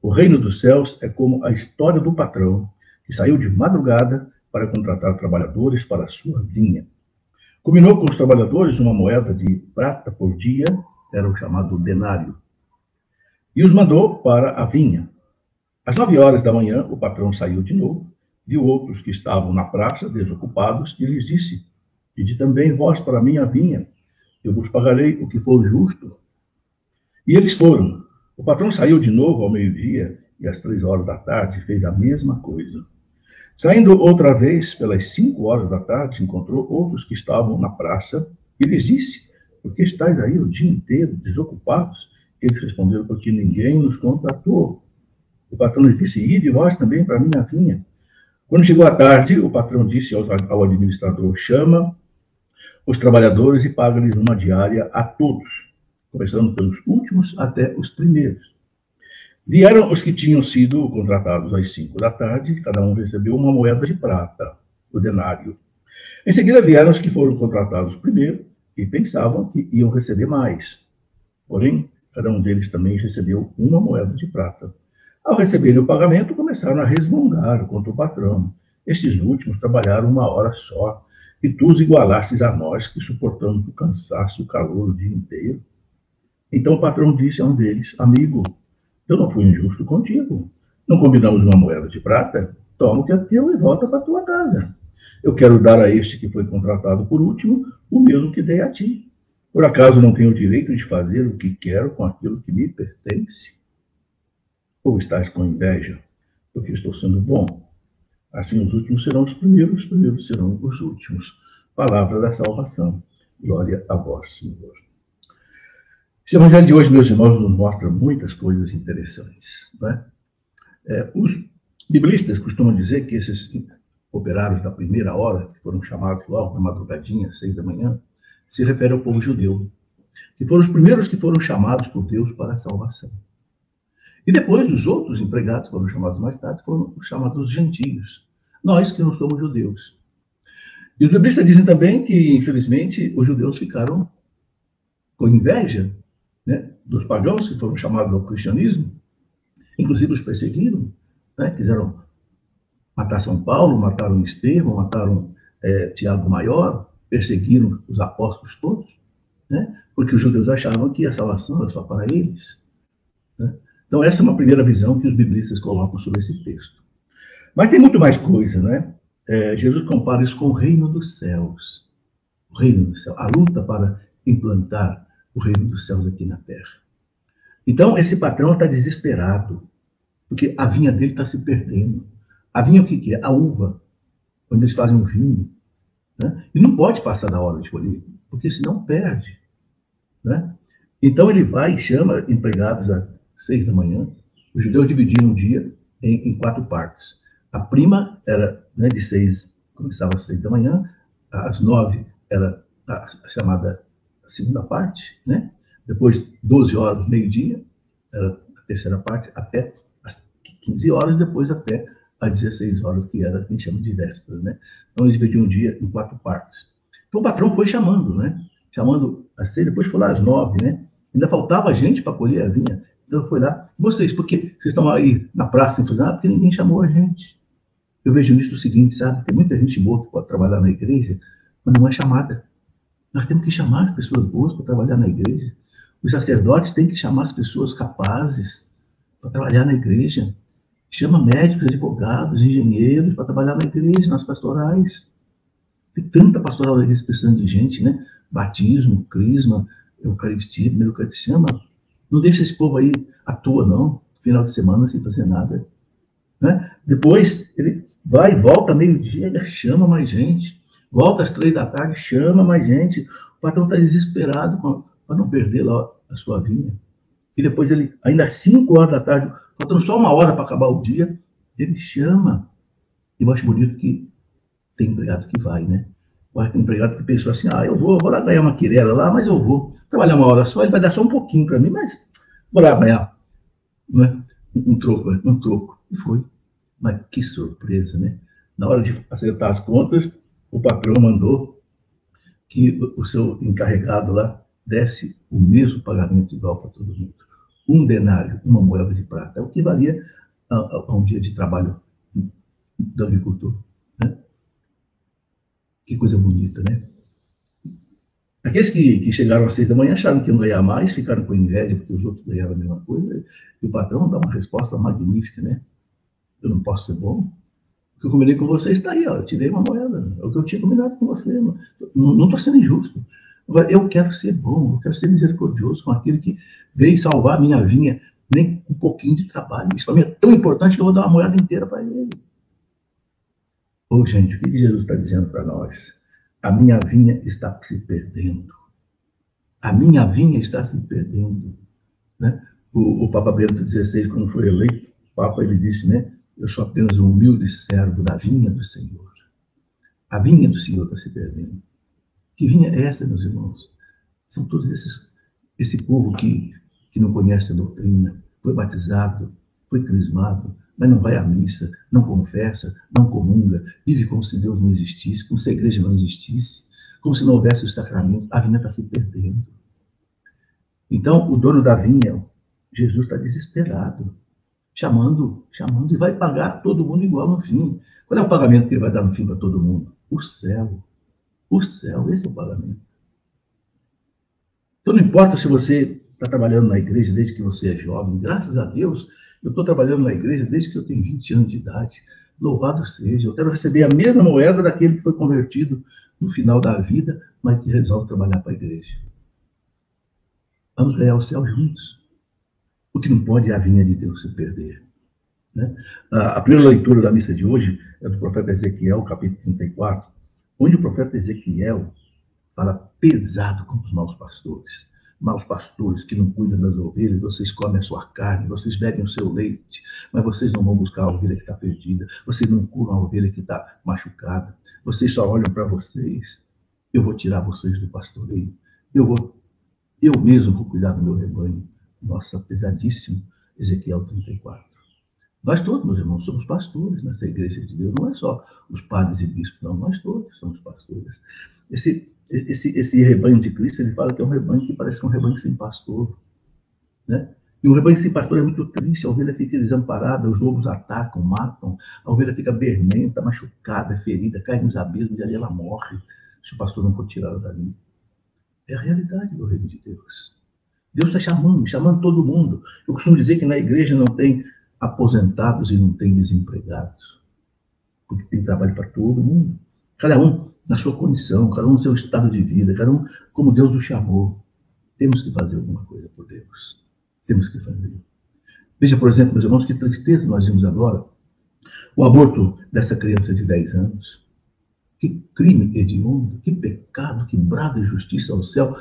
O reino dos céus é como a história do patrão que saiu de madrugada para contratar trabalhadores para a sua vinha. Combinou com os trabalhadores uma moeda de prata por dia, era o chamado denário, e os mandou para a vinha. Às 9 horas da manhã, o patrão saiu de novo, viu outros que estavam na praça, desocupados, e lhes disse: Ide também vós para a minha vinha, eu vos pagarei o que for justo. E eles foram. O patrão saiu de novo ao meio-dia, e às 3 horas da tarde fez a mesma coisa. Saindo outra vez, pelas 5 horas da tarde, encontrou outros que estavam na praça, e lhes disse: Por que estáis aí o dia inteiro, desocupados? Eles responderam: Porque ninguém nos contratou. O patrão lhes disse: Ide vós também para a minha vinha. Quando chegou a tarde, o patrão disse ao administrador: Chama os trabalhadores e paga-lhes uma diária a todos, começando pelos últimos até os primeiros. Vieram os que tinham sido contratados às 5 da tarde, cada um recebeu uma moeda de prata, o denário. Em seguida vieram os que foram contratados primeiro e pensavam que iam receber mais. Porém, cada um deles também recebeu uma moeda de prata. Ao receberem o pagamento, começaram a resmungar contra o patrão. Estes últimos trabalharam 1 hora só, e tu os igualastes a nós, que suportamos o cansaço e o calor o dia inteiro. Então o patrão disse a um deles: Amigo, eu não fui injusto contigo. Não combinamos uma moeda de prata? Toma o que é teu e volta para a tua casa. Eu quero dar a este que foi contratado por último o mesmo que dei a ti. Por acaso não tenho o direito de fazer o que quero com aquilo que me pertence? Ou estás com inveja, porque estou sendo bom? Assim os últimos serão os primeiros serão os últimos. Palavra da salvação. Glória a vós, Senhor. Esse evangelho de hoje, meus irmãos, nos mostra muitas coisas interessantes, né? Os biblistas costumam dizer que esses operários da primeira hora, que foram chamados logo na madrugadinha, 6 da manhã, se refere ao povo judeu, que foram os primeiros que foram chamados por Deus para a salvação. E depois os outros empregados foram chamados mais tarde, foram chamados gentios, nós que não somos judeus. E os biblistas dizem também que, infelizmente, os judeus ficaram com inveja, né, dos pagãos que foram chamados ao cristianismo, inclusive os perseguiram, né, quiseram matar São Paulo, mataram Estevão, mataram Tiago Maior, perseguiram os apóstolos todos, né, porque os judeus achavam que a salvação era só para eles, né? Então essa é uma primeira visão que os biblistas colocam sobre esse texto. Mas tem muito mais coisa, né? Jesus compara isso com o reino dos céus. O reino dos céus, a luta para implantar o reino dos céus aqui na terra. Então, esse patrão está desesperado, porque a vinha dele está se perdendo. A vinha, o que é? A uva, onde eles fazem o vinho, né? E não pode passar da hora de colher, porque senão perde, né? Então, ele vai e chama empregados às 6 da manhã. Os judeus dividiram o dia em 4 partes. A prima era, né, de 6, começava às 6 da manhã, às 9 era a chamada segunda parte, né? Depois 12 horas, meio-dia, era a terceira parte, até às 15 horas, depois até às 16 horas, que era, a gente chama de véspera, né? Então, eles dividiam o dia em 4 partes. Então, o patrão foi chamando, né? Chamando às 6, depois foi lá às 9, né? Ainda faltava gente para colher a vinha. Então, foi lá. Vocês, por que vocês estão aí na praça sem fazer nada? Porque ninguém chamou a gente. Eu vejo nisso o seguinte, sabe? Tem muita gente boa que pode trabalhar na igreja, mas não é chamada. Nós temos que chamar as pessoas boas para trabalhar na igreja. Os sacerdotes têm que chamar as pessoas capazes para trabalhar na igreja. Chama médicos, advogados, engenheiros para trabalhar na igreja, nas pastorais. Tem tanta pastoral na igreja precisando de gente, né? Batismo, crisma, eucaristia, primeiro eucaristia. Chama. Não deixa esse povo aí à toa, não. Final de semana sem fazer nada, né? Depois ele vai e volta meio-dia, ele chama mais gente. Volta às 3 da tarde, chama mais gente. O patrão está desesperado para não perder lá a sua vinha. E depois ele, ainda às 5 horas da tarde, faltando só 1 hora para acabar o dia, ele chama. E eu acho bonito que tem empregado que vai, né? Eu acho que tem empregado que pensou assim, eu vou lá ganhar uma quirela lá, mas eu vou trabalhar 1 hora só, ele vai dar só um pouquinho para mim, mas vou lá ganhar, né? um troco. E foi. Mas que surpresa, né? Na hora de acertar as contas, o patrão mandou que o seu encarregado lá desse o mesmo pagamento igual para todo mundo. um denário, uma moeda de prata. É o que valia a um dia de trabalho do agricultor. Né? Que coisa bonita, né? Aqueles que chegaram às 6 da manhã acharam que iam ganhar mais, ficaram com inveja porque os outros ganharam a mesma coisa, e o patrão dá uma resposta magnífica, né? Eu não posso ser bom? O que eu combinei com você está aí, ó, eu te dei uma moeda, é o que eu tinha combinado com você, não estou sendo injusto. Agora, eu quero ser bom, eu quero ser misericordioso com aquele que veio salvar a minha vinha, nem um pouquinho de trabalho. Isso para mim é tão importante que eu vou dar uma moeda inteira para ele. Ô, gente, o que Jesus está dizendo para nós? A minha vinha está se perdendo. A minha vinha está se perdendo. Né? O Papa Bento XVI, quando foi eleito, o Papa, ele disse, né? Eu sou apenas um humilde servo da vinha do Senhor. A vinha do Senhor está se perdendo. Que vinha é essa, meus irmãos? São todos esse povo que não conhece a doutrina, foi batizado, foi crismado, mas não vai à missa, não confessa, não comunga, vive como se Deus não existisse, como se a igreja não existisse, como se não houvesse os sacramentos. A vinha está se perdendo. Então, o dono da vinha, Jesus, está desesperado, chamando, e vai pagar todo mundo igual no fim. Qual é o pagamento que ele vai dar no fim para todo mundo? O céu. O céu, esse é o pagamento. Então, não importa se você está trabalhando na igreja desde que você é jovem, graças a Deus, eu estou trabalhando na igreja desde que eu tenho 20 anos de idade. Louvado seja, eu quero receber a mesma moeda daquele que foi convertido no final da vida, mas que resolve trabalhar para a igreja. Vamos ganhar o céu juntos. O que não pode é a vinha de Deus se perder. Né? A primeira leitura da missa de hoje é do profeta Ezequiel, capítulo 34, onde o profeta Ezequiel fala pesado contra os maus pastores. Maus pastores que não cuidam das ovelhas, vocês comem a sua carne, vocês bebem o seu leite, mas vocês não vão buscar a ovelha que está perdida, vocês não curam a ovelha que está machucada, vocês só olham para vocês. Eu vou tirar vocês do pastoreio, eu mesmo vou cuidar do meu rebanho. Nossa, pesadíssimo, Ezequiel 34. Nós todos, meus irmãos, somos pastores nessa igreja de Deus. Não é só os padres e bispos, não. Nós todos somos pastores. Esse rebanho de Cristo, ele fala que é um rebanho que parece um rebanho sem pastor. Né? E o rebanho sem pastor é muito triste. A ovelha fica desamparada, os lobos atacam, matam. A ovelha fica bermenta, machucada, ferida, cai nos abismos e ali ela morre, se o pastor não for tirá-la dali. É a realidade do reino de Deus. Deus está chamando todo mundo. Eu costumo dizer que na igreja não tem aposentados e não tem desempregados, porque tem trabalho para todo mundo, cada um na sua condição, cada um no seu estado de vida, cada um como Deus o chamou. Temos que fazer alguma coisa por Deus, temos que fazer. Veja, por exemplo, meus irmãos, que tristeza nós vimos agora, o aborto dessa criança de 10 anos, que crime hediondo, que pecado, que brava injustiça ao céu.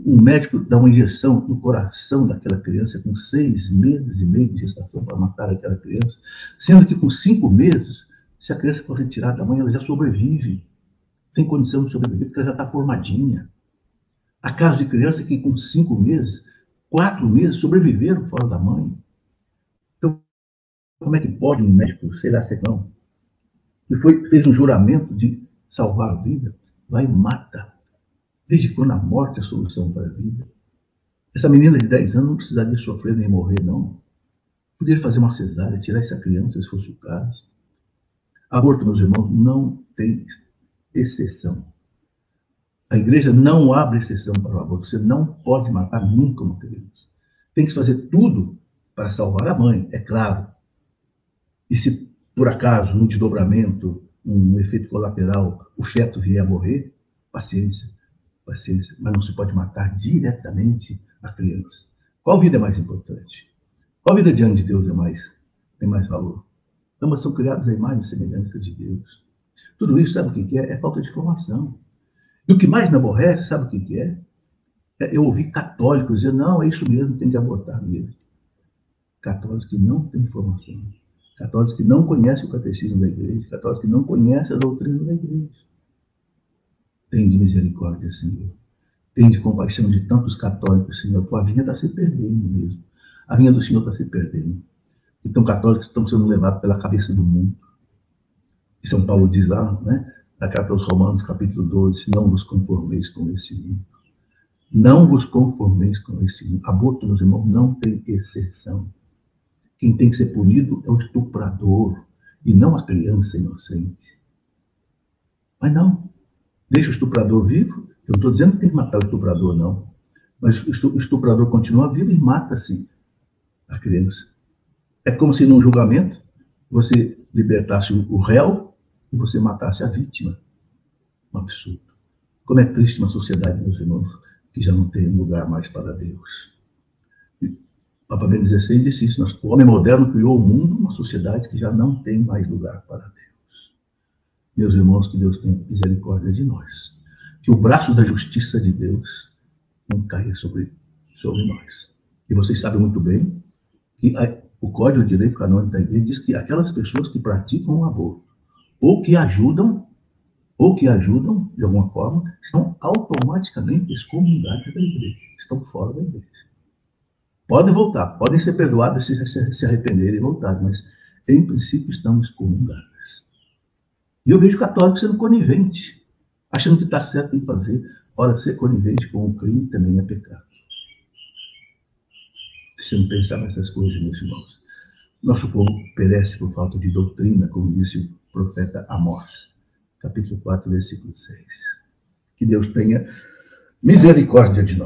Um médico dá uma injeção no coração daquela criança com 6 meses e meio de gestação para matar aquela criança, sendo que com 5 meses, se a criança for retirada da mãe, ela já sobrevive, tem condição de sobreviver, porque ela já está formadinha. Há casos de criança que com 5 meses, 4 meses, sobreviveram fora da mãe. Então, como é que pode um médico, sei lá, secão, que fez um juramento de salvar a vida, vai e mata? Desde quando a morte é a solução para a vida? Essa menina de 10 anos não precisaria sofrer nem morrer, não. Poderia fazer uma cesárea, tirar essa criança, se fosse o caso. Aborto, meus irmãos, não tem exceção. A igreja não abre exceção para o aborto. Você não pode matar nunca uma criança. Tem que fazer tudo para salvar a mãe, é claro. E se, por acaso, no desdobramento, um efeito colateral, o feto vier a morrer, paciência, mas não se pode matar diretamente a criança. Qual vida é mais importante? Qual vida diante de Deus tem mais valor? Ambas são criadas à imagem e semelhança de Deus. Tudo isso, sabe o que é? É falta de formação. E o que mais me aborrece, sabe o que é? Eu ouvi católicos dizer, não, é isso mesmo, tem que abortar mesmo. Católicos que não têm formação. Católicos que não conhecem o catecismo da igreja. Católicos que não conhecem a doutrina da igreja. Tem de misericórdia, Senhor. Tem de compaixão de tantos católicos, Senhor. Tua vinha está se perdendo mesmo. A vinha do Senhor está se perdendo. Então, católicos estão sendo levados pela cabeça do mundo. E São Paulo diz lá, né, na carta aos Romanos, capítulo 12, não vos conformeis com esse mundo. Não vos conformeis com esse mundo. Aborto, meus irmãos, não tem exceção. Quem tem que ser punido é o estuprador e não a criança inocente. Mas não. Deixa o estuprador vivo. Eu não estou dizendo que tem que matar o estuprador, não. Mas o estuprador continua vivo e mata-se a criança. É como se num julgamento você libertasse o réu e você matasse a vítima. Um absurdo. Como é triste uma sociedade, meus irmãos, que já não tem lugar mais para Deus. O Papa Bento XVI disse isso. O homem moderno criou o mundo, uma sociedade que já não tem mais lugar para Deus. Meus irmãos, que Deus tenha misericórdia de nós. Que o braço da justiça de Deus não caia sobre nós. E vocês sabem muito bem que o Código de Direito Canônico da Igreja diz que aquelas pessoas que praticam o aborto ou que ajudam, de alguma forma, estão automaticamente excomungadas da igreja, estão fora da igreja. Podem voltar, podem ser perdoadas se arrependerem e voltar, mas, em princípio, estão excomungadas. E eu vejo católicos sendo conivente, achando que está certo em fazer. Ora, ser conivente com o crime também é pecado. Se você não pensar nessas coisas, meus irmãos. Nosso povo perece por falta de doutrina, como disse o profeta Amós, capítulo 4, versículo 6. Que Deus tenha misericórdia de nós.